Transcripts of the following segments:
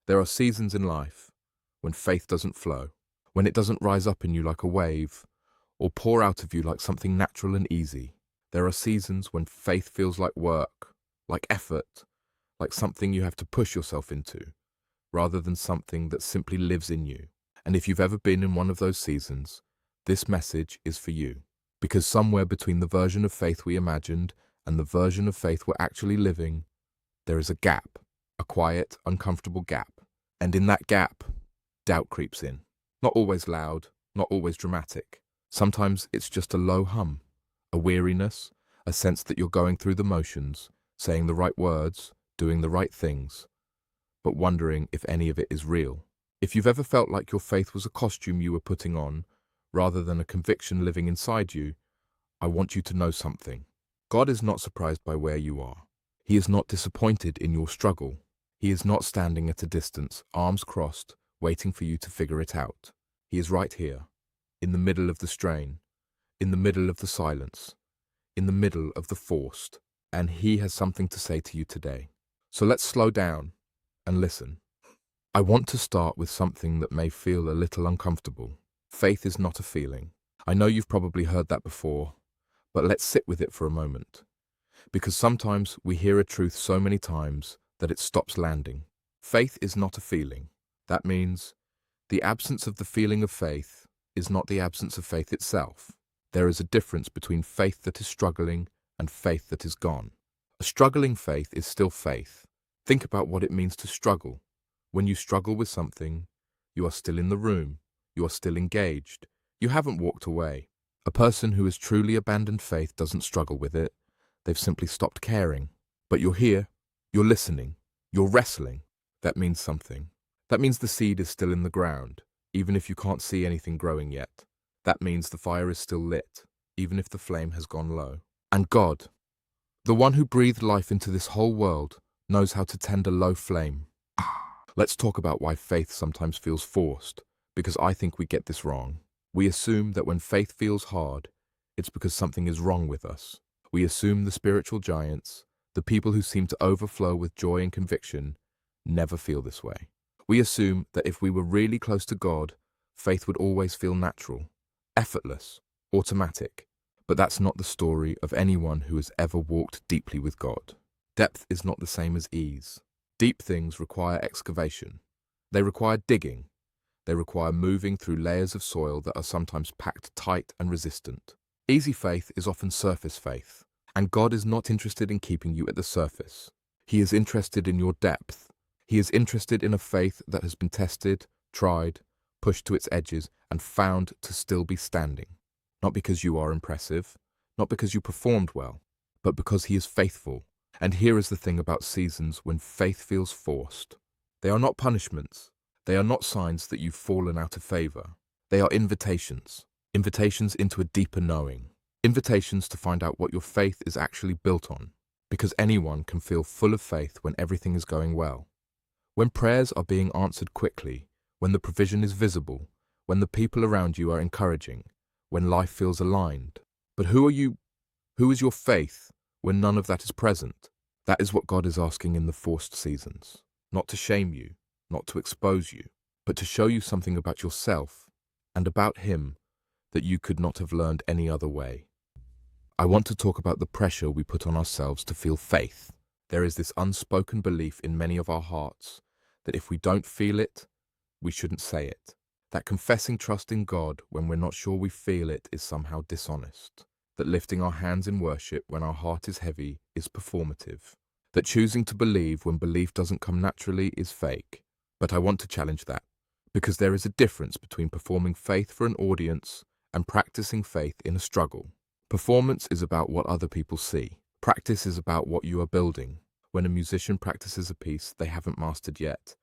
There are seasons in life when faith doesn't flow, when it doesn't rise up in you like a wave or pour out of you like something natural and easy. There are seasons when faith feels like work, like effort, like something you have to push yourself into, rather than something that simply lives in you. And if you've ever been in one of those seasons, this message is for you. Because somewhere between the version of faith we imagined and the version of faith we're actually living, there is a gap, a quiet, uncomfortable gap. And in that gap, doubt creeps in. Not always loud, not always dramatic. Sometimes it's just a low hum, a weariness, a sense that you're going through the motions, saying the right words, doing the right things, but wondering if any of it is real. If you've ever felt like your faith was a costume you were putting on, rather than a conviction living inside you, I want you to know something. God is not surprised by where you are. He is not disappointed in your struggle. He is not standing at a distance, arms crossed, waiting for you to figure it out. He is right here, in the middle of the strain, in the middle of the silence, in the middle of the forced, and he has something to say to you today. So let's slow down and listen. I want to start with something that may feel a little uncomfortable. Faith is not a feeling. I know you've probably heard that before, but let's sit with it for a moment. Because sometimes we hear a truth so many times that it stops landing. Faith is not a feeling. That means the absence of the feeling of faith is not the absence of faith itself. There is a difference between faith that is struggling and faith that is gone. A struggling faith is still faith. Think about what it means to struggle. When you struggle with something, you are still in the room. You are still engaged. You haven't walked away. A person who has truly abandoned faith doesn't struggle with it. They've simply stopped caring. But you're here. You're listening. You're wrestling. That means something. That means the seed is still in the ground, even if you can't see anything growing yet. That means the fire is still lit, even if the flame has gone low. And God, the one who breathed life into this whole world, knows how to tend a low flame. Let's talk about why faith sometimes feels forced, because I think we get this wrong. We assume that when faith feels hard, it's because something is wrong with us. We assume the spiritual giants, the people who seem to overflow with joy and conviction, never feel this way. We assume that if we were really close to God, faith would always feel natural, effortless, automatic. But that's not the story of anyone who has ever walked deeply with God. Depth is not the same as ease. Deep things require excavation. They require digging. They require moving through layers of soil that are sometimes packed tight and resistant. Easy faith is often surface faith, and God is not interested in keeping you at the surface. He is interested in your depth. He is interested in a faith that has been tested, tried, pushed to its edges, and found to still be standing. Not because you are impressive, not because you performed well, but because he is faithful. And here is the thing about seasons when faith feels forced. They are not punishments. They are not signs that you've fallen out of favor. They are invitations. Invitations into a deeper knowing. Invitations to find out what your faith is actually built on. Because anyone can feel full of faith when everything is going well. When prayers are being answered quickly, when the provision is visible, when the people around you are encouraging, when life feels aligned. But who is your faith when none of that is present? That is what God is asking in the forced seasons. Not to shame you, not to expose you, but to show you something about yourself and about him that you could not have learned any other way. I want to talk about the pressure we put on ourselves to feel faith. There is this unspoken belief in many of our hearts that if we don't feel it, we shouldn't say it. That confessing trust in God when we're not sure we feel it is somehow dishonest. That lifting our hands in worship when our heart is heavy is performative. That choosing to believe when belief doesn't come naturally is fake. But I want to challenge that, because there is a difference between performing faith for an audience and practicing faith in a struggle. Performance is about what other people see. Practice is about what you are building. When a musician practices a piece they haven't mastered yet,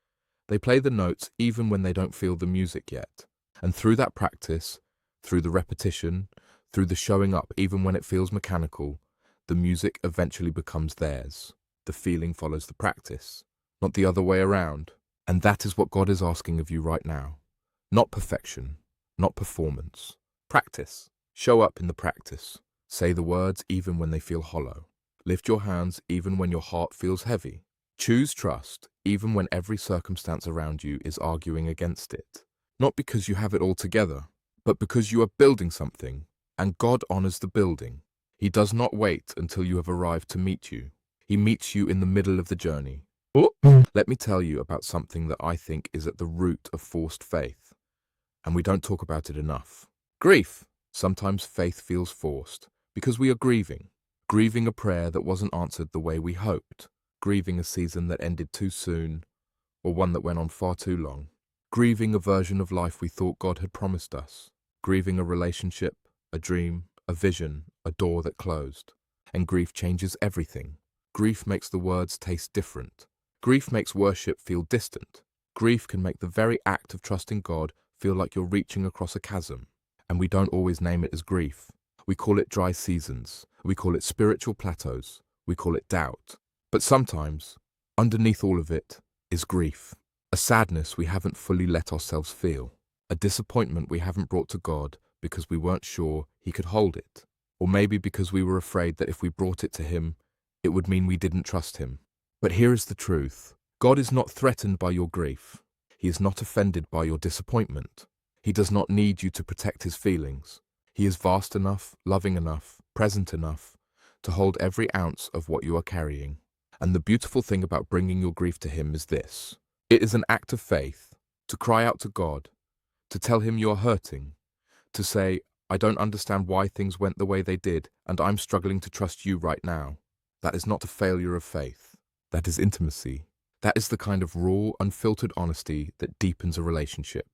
they play the notes even when they don't feel the music yet. And through that practice, through the repetition, through the showing up even when it feels mechanical, the music eventually becomes theirs. The feeling follows the practice, not the other way around. And that is what God is asking of you right now. Not perfection, not performance. Practice. Show up in the practice. Say the words even when they feel hollow. Lift your hands even when your heart feels heavy. Choose trust, even when every circumstance around you is arguing against it. Not because you have it all together, but because you are building something, and God honors the building. He does not wait until you have arrived to meet you. He meets you in the middle of the journey. Let me tell you about something that I think is at the root of forced faith, and we don't talk about it enough. Grief. Sometimes faith feels forced because we are grieving. Grieving a prayer that wasn't answered the way we hoped. Grieving a season that ended too soon, or one that went on far too long. Grieving a version of life we thought God had promised us. Grieving a relationship, a dream, a vision, a door that closed. And grief changes everything. Grief makes the words taste different. Grief makes worship feel distant. Grief can make the very act of trusting God feel like you're reaching across a chasm. And we don't always name it as grief. We call it dry seasons. We call it spiritual plateaus. We call it doubt. But sometimes, underneath all of it, is grief. A sadness we haven't fully let ourselves feel. A disappointment we haven't brought to God because we weren't sure He could hold it. Or maybe because we were afraid that if we brought it to Him, it would mean we didn't trust Him. But here is the truth. God is not threatened by your grief. He is not offended by your disappointment. He does not need you to protect His feelings. He is vast enough, loving enough, present enough to hold every ounce of what you are carrying. And the beautiful thing about bringing your grief to Him is this. It is an act of faith to cry out to God, to tell Him you are hurting, to say, I don't understand why things went the way they did, and I'm struggling to trust you right now. That is not a failure of faith. That is intimacy. That is the kind of raw, unfiltered honesty that deepens a relationship.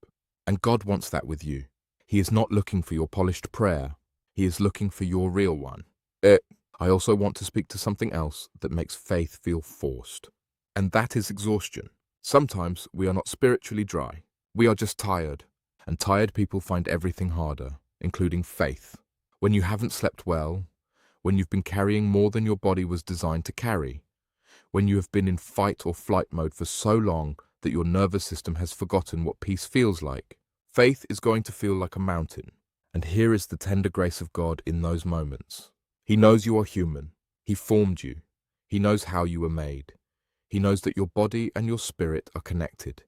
And God wants that with you. He is not looking for your polished prayer. He is looking for your real one. I also want to speak to something else that makes faith feel forced. And that is exhaustion. Sometimes we are not spiritually dry. We are just tired. And tired people find everything harder, including faith. When you haven't slept well, when you've been carrying more than your body was designed to carry, when you have been in fight or flight mode for so long that your nervous system has forgotten what peace feels like, faith is going to feel like a mountain. And here is the tender grace of God in those moments. He knows you are human. He formed you. He knows how you were made. He knows that your body and your spirit are connected.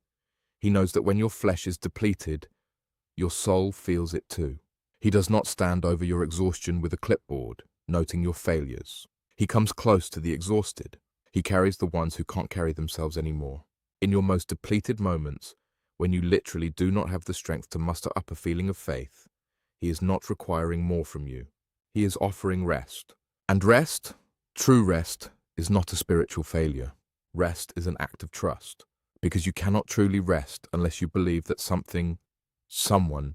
He knows that when your flesh is depleted, your soul feels it too. He does not stand over your exhaustion with a clipboard, noting your failures. He comes close to the exhausted. He carries the ones who can't carry themselves anymore. In your most depleted moments, when you literally do not have the strength to muster up a feeling of faith, He is not requiring more from you. He is offering rest. And rest, true rest, is not a spiritual failure. Rest is an act of trust, because you cannot truly rest unless you believe that someone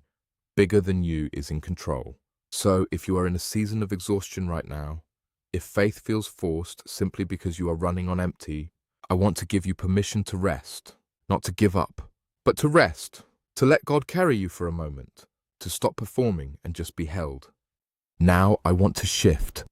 bigger than you is in control. So if you are in a season of exhaustion right now, if faith feels forced simply because you are running on empty, I want to give you permission to rest, not to give up, but to rest, to let God carry you for a moment, to stop performing and just be held. Now I want to shift,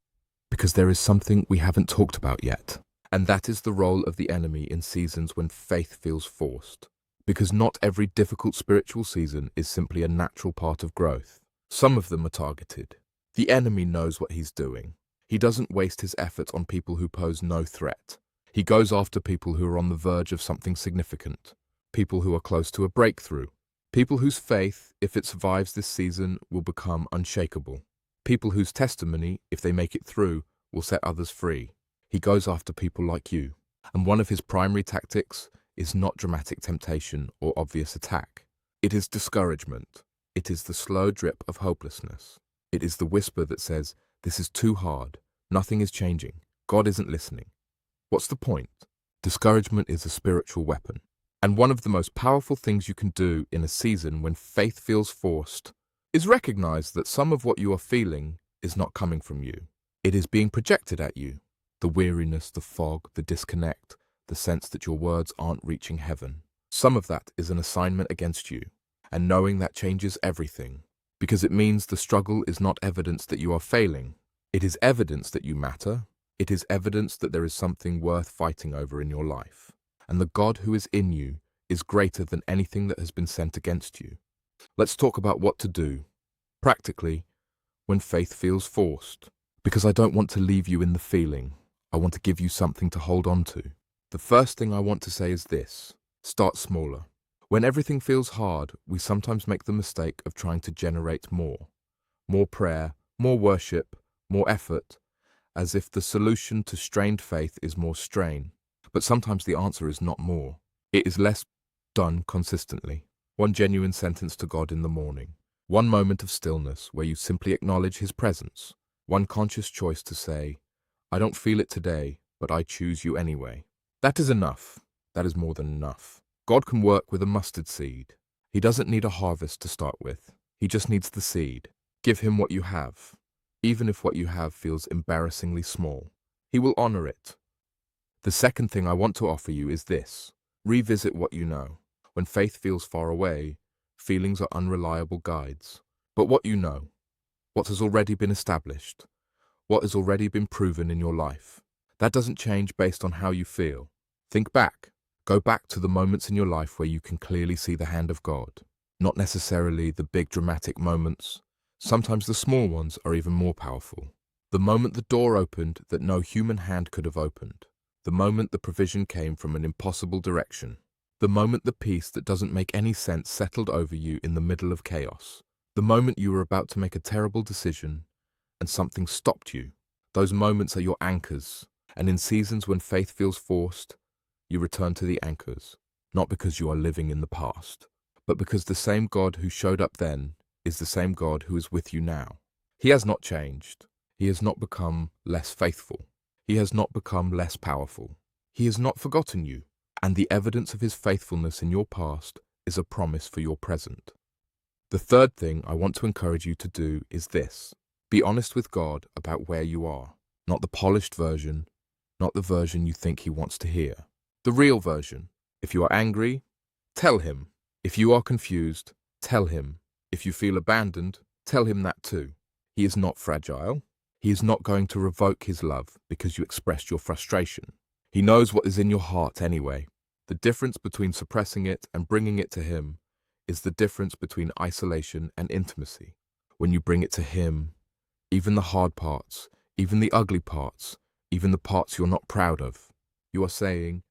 because there is something we haven't talked about yet, and that is the role of the enemy in seasons when faith feels forced. Because not every difficult spiritual season is simply a natural part of growth. Some of them are targeted. The enemy knows what he's doing. He doesn't waste his efforts on people who pose no threat. He goes after people who are on the verge of something significant, people who are close to a breakthrough, people whose faith, if it survives this season, will become unshakable. People whose testimony, if they make it through, will set others free. He goes after people like you. And one of his primary tactics is not dramatic temptation or obvious attack. It is discouragement. It is the slow drip of hopelessness. It is the whisper that says, this is too hard. Nothing is changing. God isn't listening. What's the point? Discouragement is a spiritual weapon. And one of the most powerful things you can do in a season when faith feels forced is recognize that some of what you are feeling is not coming from you. It is being projected at you. The weariness, the fog, the disconnect, the sense that your words aren't reaching heaven. Some of that is an assignment against you. And knowing that changes everything. Because it means the struggle is not evidence that you are failing. It is evidence that you matter. It is evidence that there is something worth fighting over in your life. And the God who is in you is greater than anything that has been sent against you. Let's talk about what to do, practically, when faith feels forced. Because I don't want to leave you in the feeling. I want to give you something to hold on to. The first thing I want to say is this: start smaller. When everything feels hard, we sometimes make the mistake of trying to generate more. More prayer, more worship, more effort, as if the solution to strained faith is more strain. But sometimes the answer is not more. It is less done consistently. One genuine sentence to God in the morning. One moment of stillness where you simply acknowledge His presence. One conscious choice to say, I don't feel it today, but I choose you anyway. That is enough. That is more than enough. God can work with a mustard seed. He doesn't need a harvest to start with. He just needs the seed. Give Him what you have, even if what you have feels embarrassingly small. He will honor it. The second thing I want to offer you is this: revisit what you know. When faith feels far away, feelings are unreliable guides. But what you know, what has already been established, what has already been proven in your life, that doesn't change based on how you feel. Think back. Go back to the moments in your life where you can clearly see the hand of God. Not necessarily the big dramatic moments. Sometimes the small ones are even more powerful. The moment the door opened that no human hand could have opened. The moment the provision came from an impossible direction. The moment the peace that doesn't make any sense settled over you in the middle of chaos. The moment you were about to make a terrible decision and something stopped you. Those moments are your anchors. And in seasons when faith feels forced, you return to the anchors, not because you are living in the past, but because the same God who showed up then is the same God who is with you now. He has not changed. He has not become less faithful. He has not become less powerful. He has not forgotten you, and the evidence of His faithfulness in your past is a promise for your present. The third thing I want to encourage you to do is this: be honest with God about where you are, not the polished version, not the version you think He wants to hear. The real version. If you are angry, tell Him. If you are confused, tell Him. If you feel abandoned, tell Him that too. He is not fragile. He is not going to revoke His love because you expressed your frustration. He knows what is in your heart anyway. The difference between suppressing it and bringing it to Him is the difference between isolation and intimacy. When you bring it to Him, even the hard parts, even the ugly parts, even the parts you're not proud of, you are saying,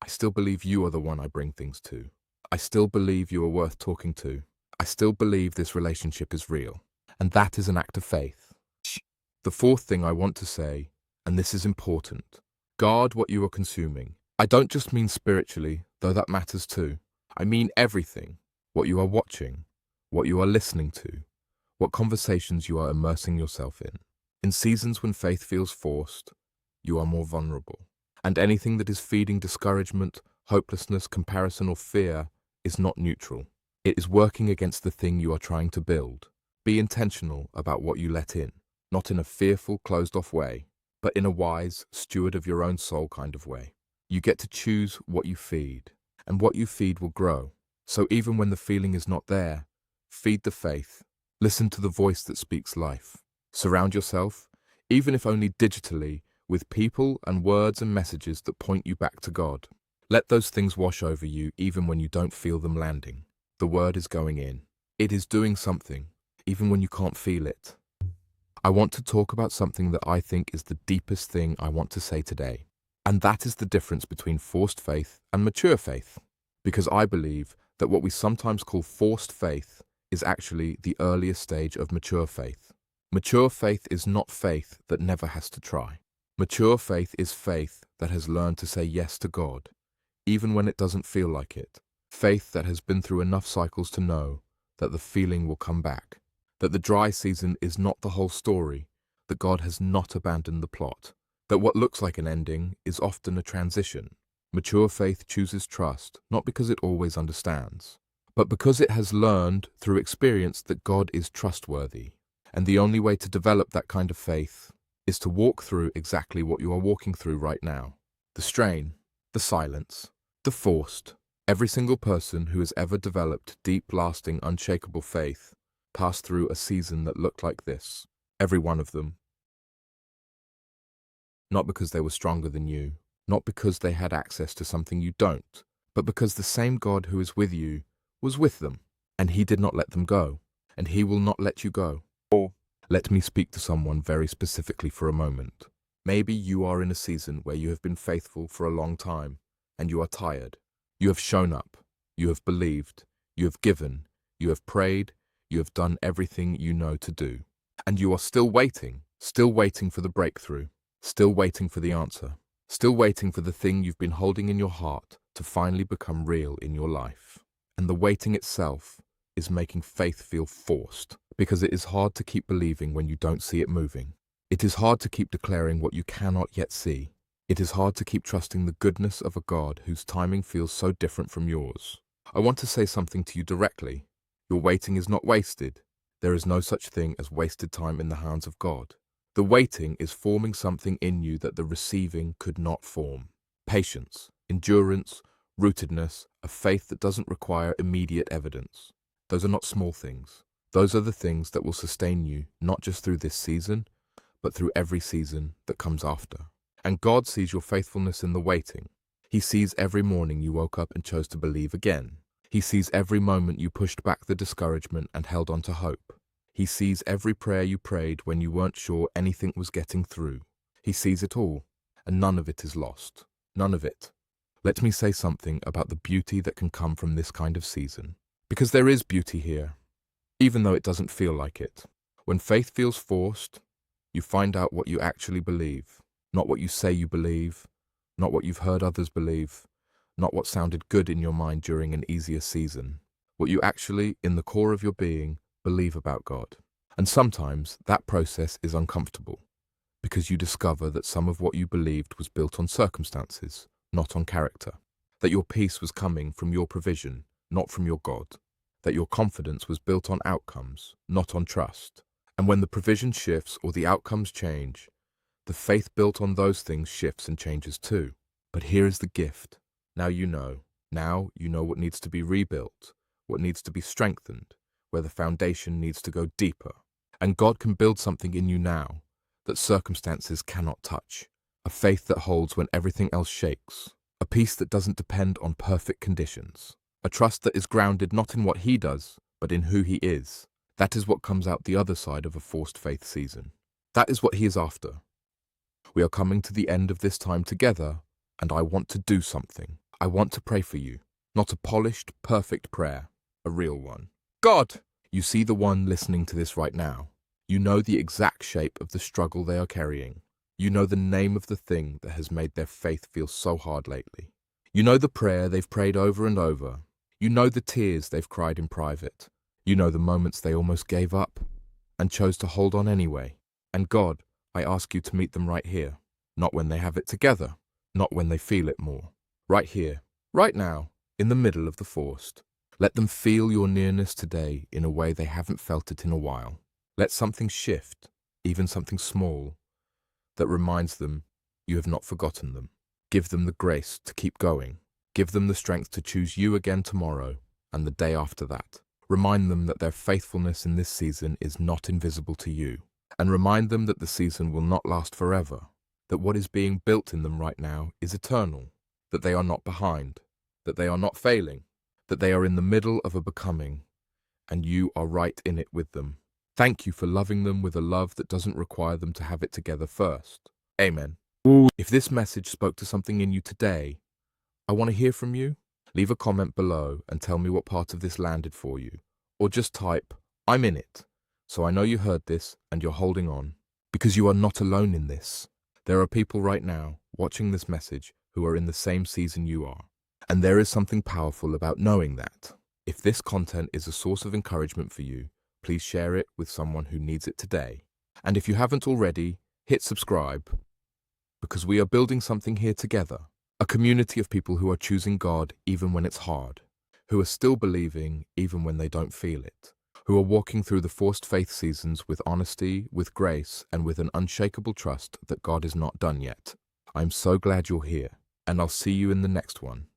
I still believe you are the one I bring things to. I still believe you are worth talking to. I still believe this relationship is real. And that is an act of faith. The fourth thing I want to say, and this is important, guard what you are consuming. I don't just mean spiritually, though that matters too. I mean everything. What you are watching, what you are listening to, what conversations you are immersing yourself in. In seasons when faith feels forced, you are more vulnerable. And anything that is feeding discouragement, hopelessness, comparison, or fear is not neutral. It is working against the thing you are trying to build. Be intentional about what you let in, not in a fearful, closed-off way, but in a wise, steward of your own soul kind of way. You get to choose what you feed, and what you feed will grow. So even when the feeling is not there, feed the faith. Listen to the voice that speaks life. Surround yourself, even if only digitally, with people and words and messages that point you back to God. Let those things wash over you even when you don't feel them landing. The word is going in. It is doing something, even when you can't feel it. I want to talk about something that I think is the deepest thing I want to say today. And that is the difference between forced faith and mature faith. Because I believe that what we sometimes call forced faith is actually the earliest stage of mature faith. Mature faith is not faith that never has to try. Mature faith is faith that has learned to say yes to God, even when it doesn't feel like it. Faith that has been through enough cycles to know that the feeling will come back, that the dry season is not the whole story, that God has not abandoned the plot, that what looks like an ending is often a transition. Mature faith chooses trust, not because it always understands, but because it has learned through experience that God is trustworthy. And the only way to develop that kind of faith is to walk through exactly what you are walking through right now. The strain, the silence, the forced. Every single person who has ever developed deep, lasting, unshakable faith passed through a season that looked like this. Every one of them. Not because they were stronger than you, not because they had access to something you don't, but because the same God who is with you was with them, and He did not let them go, and He will not let you go. Let me speak to someone very specifically for a moment. Maybe you are in a season where you have been faithful for a long time, and you are tired. You have shown up. You have believed. You have given. You have prayed. You have done everything you know to do. And you are still waiting for the breakthrough, still waiting for the answer, still waiting for the thing you've been holding in your heart to finally become real in your life. And the waiting itself is making faith feel forced, because it is hard to keep believing when you don't see it moving. It is hard to keep declaring what you cannot yet see. It is hard to keep trusting the goodness of a God whose timing feels so different from yours. I want to say something to you directly. Your waiting is not wasted. There is no such thing as wasted time in the hands of God. The waiting is forming something in you that the receiving could not form. Patience, endurance, rootedness, a faith that doesn't require immediate evidence. Those are not small things. Those are the things that will sustain you, not just through this season, but through every season that comes after. And God sees your faithfulness in the waiting. He sees every morning you woke up and chose to believe again. He sees every moment you pushed back the discouragement and held on to hope. He sees every prayer you prayed when you weren't sure anything was getting through. He sees it all, and none of it is lost. None of it. Let me say something about the beauty that can come from this kind of season. Because there is beauty here, even though it doesn't feel like it. When faith feels forced, you find out what you actually believe, not what you say you believe, not what you've heard others believe, not what sounded good in your mind during an easier season. What you actually, in the core of your being, believe about God. And sometimes that process is uncomfortable, because you discover that some of what you believed was built on circumstances, not on character. That your peace was coming from your provision, not from your God. That your confidence was built on outcomes, not on trust. And when the provision shifts or the outcomes change, the faith built on those things shifts and changes too. But here is the gift. Now you know. Now you know what needs to be rebuilt, what needs to be strengthened, where the foundation needs to go deeper. And God can build something in you now that circumstances cannot touch. A faith that holds when everything else shakes. A peace that doesn't depend on perfect conditions. A trust that is grounded not in what He does, but in who He is. That is what comes out the other side of a forced faith season. That is what He is after. We are coming to the end of this time together, and I want to do something. I want to pray for you. Not a polished, perfect prayer, a real one. God! You see the one listening to this right now. You know the exact shape of the struggle they are carrying. You know the name of the thing that has made their faith feel so hard lately. You know the prayer they've prayed over and over. You know the tears they've cried in private. You know the moments they almost gave up and chose to hold on anyway. And God, I ask you to meet them right here. Not when they have it together. Not when they feel it more. Right here, right now, in the middle of the forced. Let them feel your nearness today in a way they haven't felt it in a while. Let something shift, even something small, that reminds them you have not forgotten them. Give them the grace to keep going. Give them the strength to choose you again tomorrow and the day after that. Remind them that their faithfulness in this season is not invisible to you. And remind them that the season will not last forever. That what is being built in them right now is eternal. That they are not behind. That they are not failing. That they are in the middle of a becoming, and you are right in it with them. Thank you for loving them with a love that doesn't require them to have it together first. Amen. If this message spoke to something in you today, I want to hear from you. Leave a comment below and tell me what part of this landed for you. Or just type, I'm in it, so I know you heard this and you're holding on. Because you are not alone in this. There are people right now watching this message who are in the same season you are. And there is something powerful about knowing that. If this content is a source of encouragement for you, please share it with someone who needs it today. And if you haven't already, hit subscribe, because we are building something here together. A community of people who are choosing God even when it's hard, who are still believing even when they don't feel it, who are walking through the forced faith seasons with honesty, with grace, and with an unshakable trust that God is not done yet. I'm so glad you're here, and I'll see you in the next one.